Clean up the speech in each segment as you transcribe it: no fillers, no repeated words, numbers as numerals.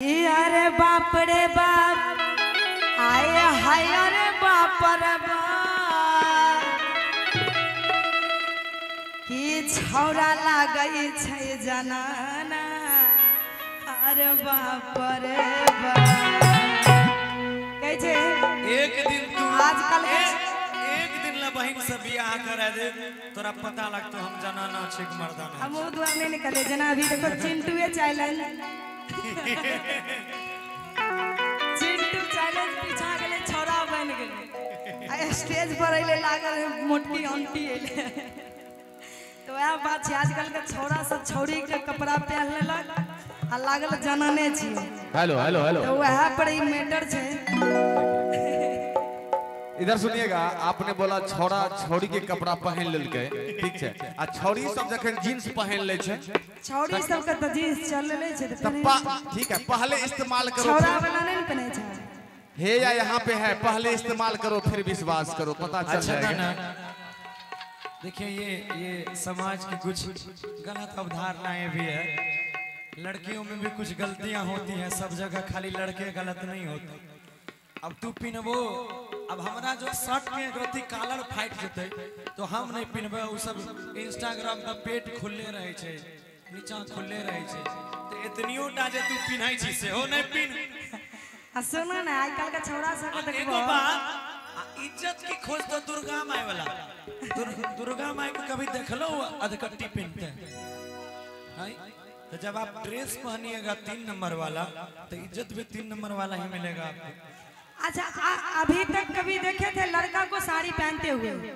अरे बाप रे बाप, आए हाय अरे बाप रे बाप, कि छौरा लागई छै जनाना। अरे बाप रे बाप, कहे छे एक दिन तू आजकल एक दिन ला बहन से बियाह करा दे, तोरा पता लगतो हम जनाना छिक मर्दाना। हम वो दुआ नहीं निकले जना। अभी देखो चिंटूए चैलेंज, चिंटू चैलेंज पीछा गेले, छौरा बन गेले, आ स्टेज पर अइले लागल है मोटकी आंटी अइले। तो वह बात है, आजकल के छौरा सब छौरी के कपड़ा पहन लेलक आ लागल जनाने छी। हेलो हेलो हेलो, तो वह पर ई मैटर छे। इधर सुनिएगा, आपने बोला छोरा छोरी के कपड़ा पहन लेलके, ठीक है, आ छोरी सब जखन जींस पहन ले छे, छौरी सब के त जींस चल ले छे, ठीक है, पहले इस्तेमाल करो, छौरा वाला नहीं पहने छे। हे या यहाँ पे है, पहले इस्तेमाल करो फिर विश्वास करो, पता चल जाएगा। देखिए ये समाज की कुछ गलत अवधारणाएं भी है, लड़कियों में भी कुछ गलतियां होती हैं, सब जगह खाली लड़के गलत नहीं होते। अब तू पिनबो, अब हमारा जो शर्ट में अगर कॉलर फाइट जते तो हम नहीं पिनबे, उ सब इंस्टाग्राम पर पेट खुले रहे छे, नीचा खुले रहे छे, तो इतनियो टा जे तू पिनहाई छी से हो नहीं पिन। आ सुनो ना, आजकल के छौरा सब के देखबो, एगो बात, इज्जत की खोज तो दुर्गा माई वाला, दुर्गा माई को कभी देखलो अधकट्टी पिनते हैं? तो जब आप ड्रेस पहनिएगा 3 नंबर वाला, तो इज्जत भी 3 नंबर वाला ही मिलेगा आपको। अच्छा अभी तक कभी देखे थे लड़का को साड़ी पहनते हुए?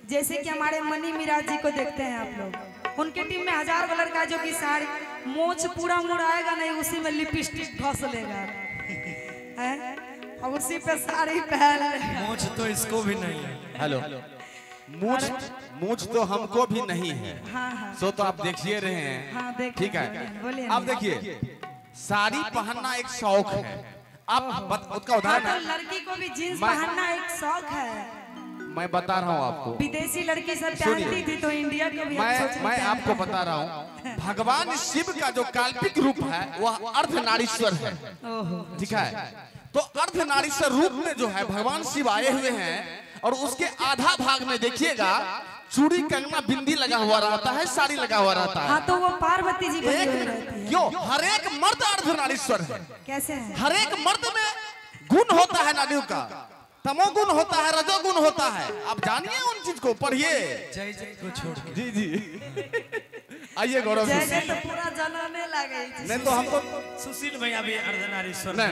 जैसे कि हमारे मनी मिराज जी को देखते हैं आप लोग, उनके टीम में 1000 का लड़का जो कि साड़ी मोछ पूरा मुड़ाएगा नहीं, उसी में लिपस्टिक घस लेगा और उसी पे साड़ी पहन लेगा। मोछ तो इसको भी नहीं है। हेलो, मूछ तो हमको भी नहीं है। हाँ। सो तो आप देखिए रहे हैं। हाँ, ठीक है, अब देखिए, साड़ी पहनना एक शौक है। आप उसका उदाहरण है, लड़की को भी जींस पहनना एक शौक है। मैं बता रहा हूँ आपको, विदेशी लड़की सब पहनती थी तो इंडिया को भी मैं आपको बता रहा हूँ, भगवान शिव का जो काल्पनिक रूप है वह अर्धनारीश्वर है, ठीक है। तो अर्धनारीश्वर रूप में जो है भगवान शिव आए हुए हैं, और उसके आधा भाग में देखिएगा चूड़ी कंगना बिंदी लगा हुआ रहता है, साड़ी लगा हुआ रहता है। हाँ, तो वो पार्वती जी बनी हुई रहती है। क्यों? हर एक मर्द अर्धनारीश्वर है। कैसे है? हर एक मर्द में गुण होता है नारियों का, तमोगुण होता है, रजोगुण होता है। आप जानिए उन चीज को, पढ़िए। जय जय को छोड़ के। जी आइए गौरव जय जय तो पूरा जनाने लगे। नहीं तो हमको सुशील भैया भी अर्धनारीश्वर नहीं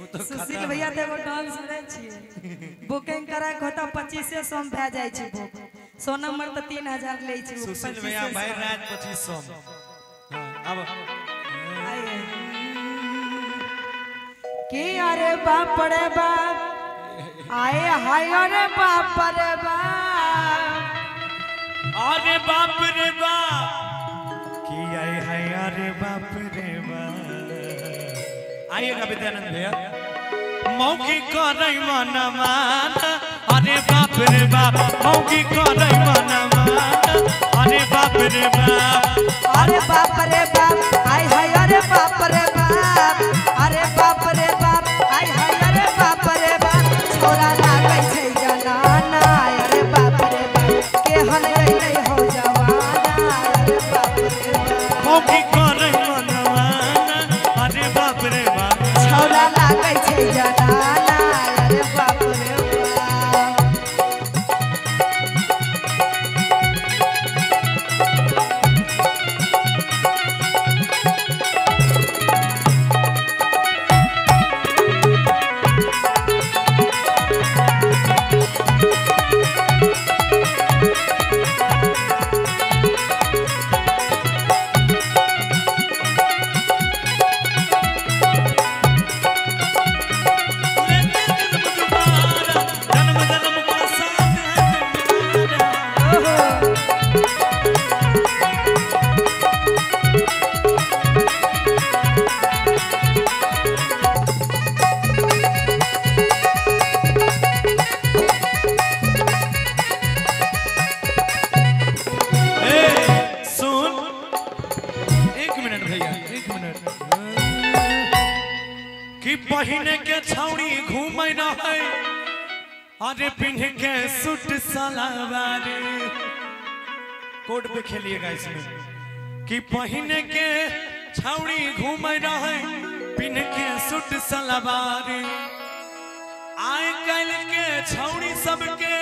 तो सुशील भैया तो एगो डांस करे छिए, बुकिंग करा के होता 2500 में भे जाय छै बुक, 100 नंबर पे 3000 ले छै। सुशील भैया भाई रात 2500। हां, अब के अरे बाप रे बाप, आए हाय अरे बाप रे बाप, अरे बाप रे बाप, की आए हाय अरे बाप रे बाप। आइएगा विद्यानंद भैया। मौकी करई मन मान, अरे बाप रे बाप, मौकी करई मन मान, अरे बाप रे बाप, अरे बाप रे बाप, आय हाय अरे बाप रे बाप, अरे बाप रे बाप, आय हाय अरे बाप रे बाप, छोरा लागै छै जनाना। अरे बाप रे बाप, केहन गइलै हो जवाना। अरे बाप रे बाप, मौकी करई मन मान, अरे बाप रे बाप, छोरा लागै छै जनाना। अरे बाप रे बाप, कि बहिने के छौड़ी घूमे न है अरे पिन्ह के सूट सलवार कोट पे खेलिएगा इसमें कि बहिने के छौड़ी घूमे न है पिन्ह के सूट सलवार आए कल के छौड़ी सबके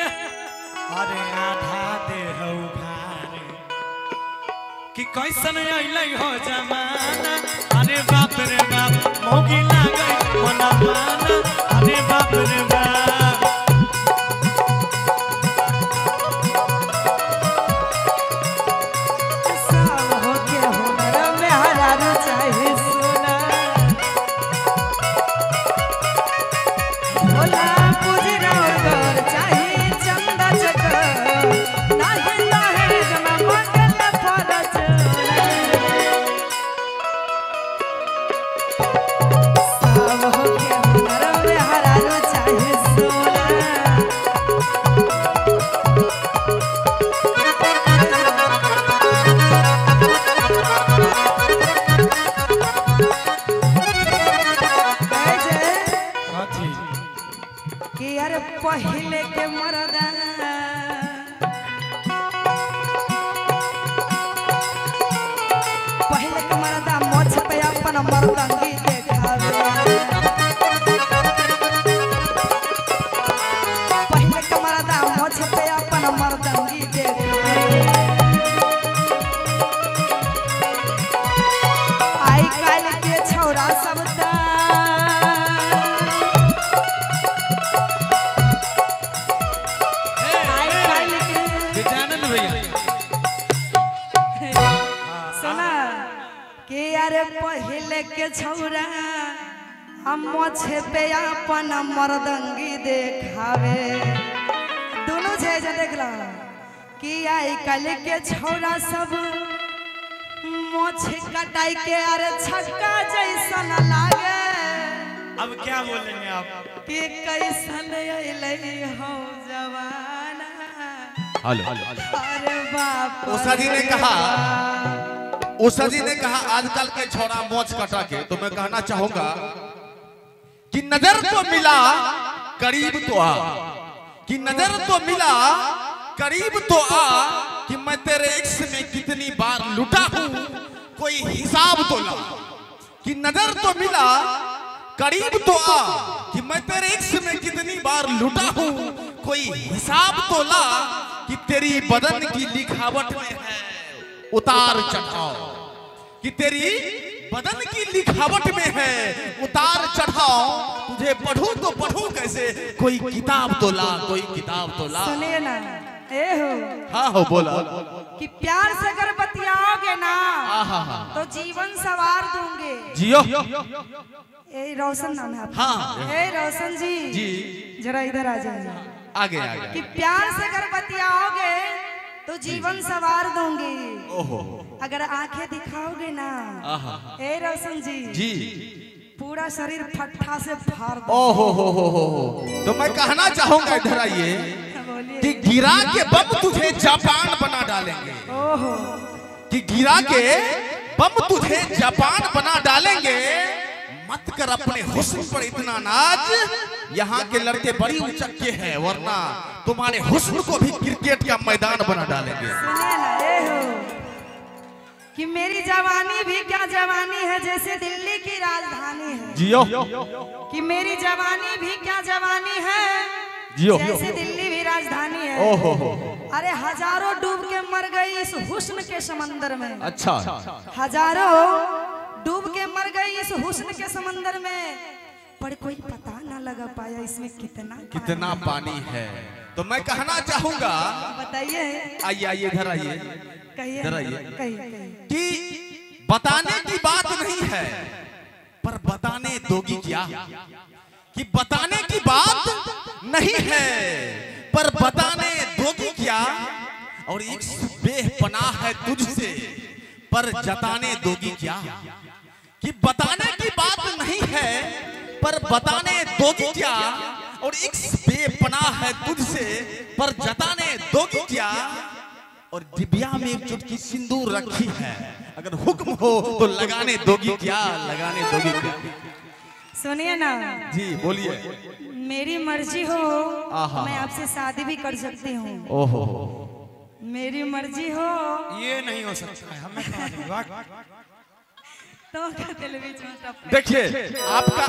अरे आधा दे हो भारे कि कैसन अइलै हो जमाना अरे बाप रे बाप मौगी लागै कोना पाना अरे बाप रे बाप सब हो के हमरा में हरारू चाहे सोना भोला पुजरा घर चाहे चंदा चकर नाही लाहे जमा मंगल फरज सब हो के हमरा में हरारू चाहे सोना हाथी कि यार पहले के मरदा पहले के मरदा मोछ पे अपन मर्दांगी देखावे पहले के मरदा मोछ पे अपन मर्दांगी देखावे आई काल के छौरा सब विजयानंद भैया सुना कि यार पहले के छौरा हम मोछे पे अपन मर्दंगी देखावे दोनों छे जे देखला कि आई कल के छौरा सब मोछे कटाई के अरे छक्का जैसन लागे अब क्या बोलेंगे आप कि कैसन अइलै हो जवाना अरे बाप उषा जी ने कहा उषा जी ने कहा आजकल के छोरा मोच कटा के तो मैं कहना चाहूंगा कि नजर तो मिला करीब तो आ कि नजर तो मिला करीब तो आ कि मैं तेरे इश्क में कितनी बार लुटा हूं कोई हिसाब तो ला कि नजर तो मिला करीब तो आ कि मैं तेरे इश्क में कितनी बार लुटा हूं कोई हिसाब तो ला कि तेरी बदन की लिखावट में है उतार चढ़ाव कि तेरी बदन की लिखावट में है उतार चढ़ाव तुझे पढ़ूं तो पढ़ूं कैसे कोई किताब तो ला कोई किताब तो ला सुनिए ना ए हो हाँ हो बोला कि प्यार से अगर बतियाओगे ना तो जीवन सवार दूंगे जियो ए रोशन नाम है आपका हाँ। ए रोशन जी जी जरा इधर आ जाइए आगे आगे कि प्यार से अगर बतियाओगे तो जीवन सवार दूंगी ओहो अगर आंखें दिखाओगे ना ए रोशन जी जी पूरा शरीर फट्टा से फाड़ दो ओहो हो तो मैं कहना चाहूंगा इधर आइए बोलिए कि गिरा के बम तुझे जापान बना डालेंगे ओहो कि गिरा के बम तुझे जापान बना डालेंगे मत कर अपने हुस्न पर इतना नाज यहाँ के लड़के बड़ी उचक्के हैं वरना तुम्हारे हुस्न को भी क्रिकेट का मैदान बना डालेंगे सुनिए ना ए हो कि मेरी जवानी भी क्या जवानी है जैसे दिल्ली की राजधानी है जियो कि मेरी जवानी भी क्या जवानी है जियो जैसे दिल्ली भी राजधानी है ओहो अरे हजारों डूब के मर गई इस हुस्न के समंदर में अच्छा हजारों डूब के मर गई इस हुस्न के समंदर में पर कोई पता ना लगा पाया इसमें कितना पानी है तो मैं कहना चाहूंगा बताइए आइए आइए इधर आइए कहिए इधर आइए। कहिए कि बताने की बात नहीं है पर बताने दोगी क्या कि बताने की बात नहीं है पर बताने दोगी क्या और एक बेपनाह है तुझसे पर जताने दोगी क्या कि बताने की बात नहीं है पर बताने दोगी क्या और एक बेपनाह है तुझसे पर जताने दोगी क्या और डिबिया में एक चुटकी सिंदूर रखी है अगर हुक्म हो तो लगाने दोगी क्या लगाने दोगी क्या सुनिए ना, जी बोलिए। मेरी मर्जी हो आहा। मैं आपसे शादी भी कर सकती हूँ। ओहो, मेरी मर्जी हो ये नहीं हो सकता है, हमें कहा नहीं, वाह। तो दिल बीच में टप- देखिए आपका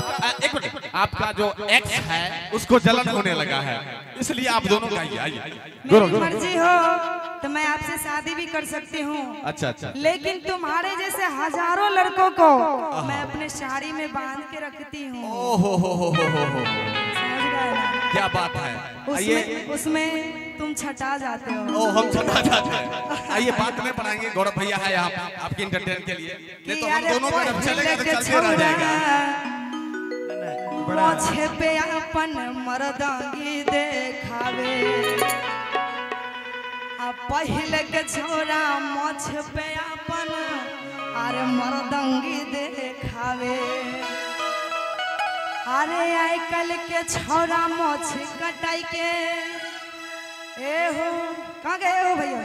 एक मिनट, आपका जो एक्स है उसको जलन होने लगा है, इसलिए आप दोनों गाइए। आइए मेरी मर्जी हो तो मैं आपसे शादी भी कर सकती हूँ। अच्छा अच्छा, लेकिन तुम्हारे जैसे हजारों लड़कों को मैं अपने साड़ी में बांध के रखती हूँ। ओहो हो, समझ गए ना? क्या बात है। आइए, उसमें तुम छटा जाते हो। ओ हम छटा जाते हैं। आइए बात में पढ़ाएंगे, गौरव भैया है यहाँ पे आपके इंटरटेन के लिए, नहीं तो हम दोनों का चलेगा तो चलते रह जाएगा। मोछे पे अपन मर्दांगी देखावे, आ पहले के छोरा मोछ पे अपन अरे मर्दांगी देखावे। अरे आई कल के छोरा मोछ कटाई के ए हो कहाँ गए हो भैया?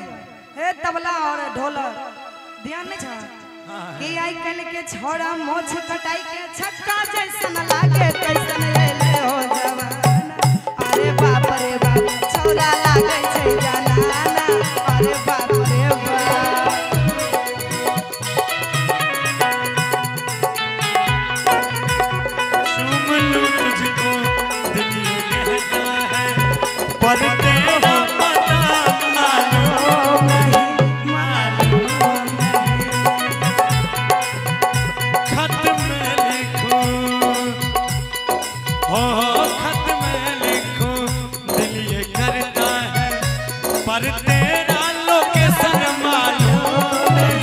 ए तबला और ढोलक ध्यान नहीं छा कि आई कल के छोरा मोछ कटाई के छक्का जैसन लागे कैसन ले हो जवान। अरे बाप रे बाप छोरा लागे छै जनाना। अरे बाप रे बाप चूम लूं तुझको दिल ये कहता है, पर तेरा पता मालूम खत में लिखूं, हो खत में लिखूं, दिल ये करता है, पर तेरा लोकेशन मालूम नहीं।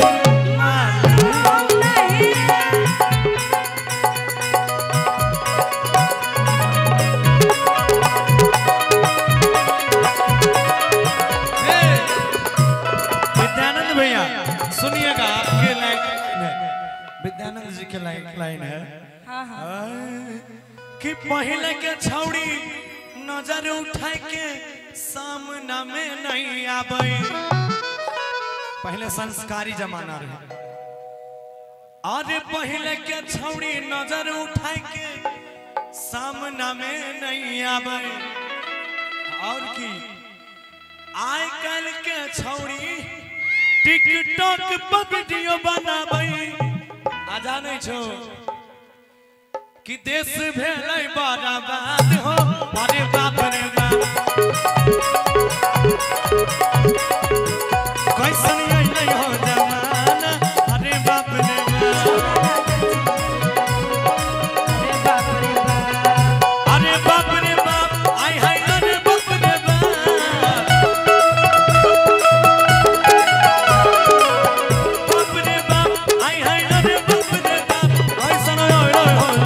विद्यानंद भैया सुनिएगा, आपके लाइन है, विद्यानंद जी के लाइन है। हाँ हाँ कि पहले के छौड़ी नजर उठा के सामना में नहीं आवे। पहले संस्कारी जमाना रहे, अरे पहले के छौड़ी नजर उठा के सामना में नहीं आवे। और की आय कल के छौड़ी टिकटॉक पर वीडियो बनावे। आ जाने छो कि देश भेलै बर्बाद हो। अरे बाप रे बाप कैसन अइलै हो जमाना। अरे बाप रे बाप, अरे बाप रे बाप अरे बाप रे बाप, आय हाय अरे बाप रे बाप, बाप रे बाप, आय हाय अरे बाप रे बाप, कैसन ओय ओय ओय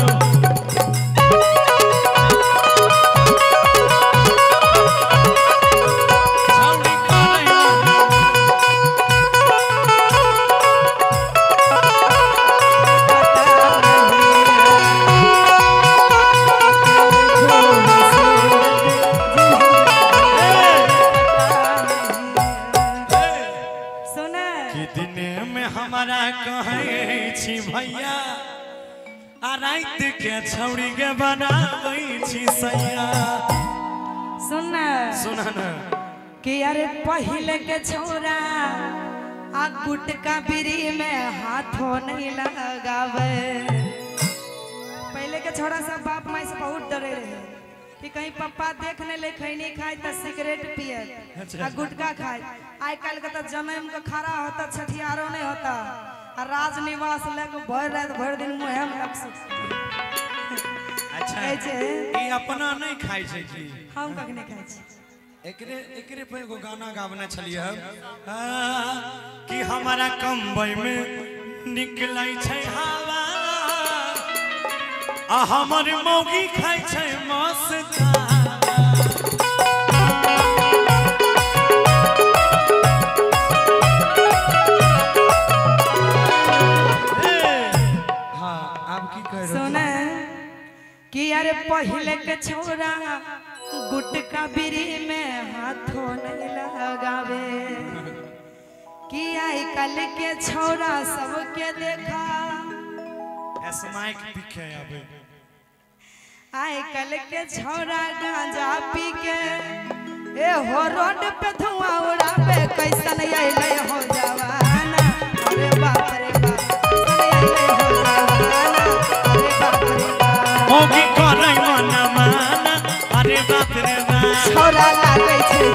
छौड़ी कालै सुना कि दिने में हमारा कहै छी भैया, आ रात के छौड़ी के बनाबै छी सैया। सुना सुना ना, कि अरे पहले के छोरा आ गुटका बीड़ी में हाथों नहीं लगावे। पहले के छोरा सब बाप माई से बहुत डरे रहे कि कहीं पप्पा देख नहीं ले खैनी खाए तो सिगरेट पिए आ गुटका खाए। आज कल के तो जन्म के खड़ा होता छठियारो नहीं होता आ राजनिवास लेके भर रात भर दिन मुँह में लग अच्छा कहै छै ई अपना नहीं खाइ छै जी। हम कखने खाए छी। एकरे एकरे पे एगो गाना गावने छलिए हम, कि हमारा कम्बई में निकलै छै हवा, आ हमर मौगी खाइ छै मस्ता। हाँ आप की कह रहे हो? सुना कि अरे पहले के छोरा गुटका बीड़ी में हाथों नहीं लगावे। कि आई कल के छोरा सबके देखा स्माइक पिखे आवे आइ कल के छौरा गांजा पी के ए हो रोड पे धुआं उड़ावे कैसन अइले हो जवाना अरे बाप रे बाप कैसन अइले हो जवाना अरे बाप रे बाप होगी करे मन माना अरे बाप रे बाप छौरा लागे छै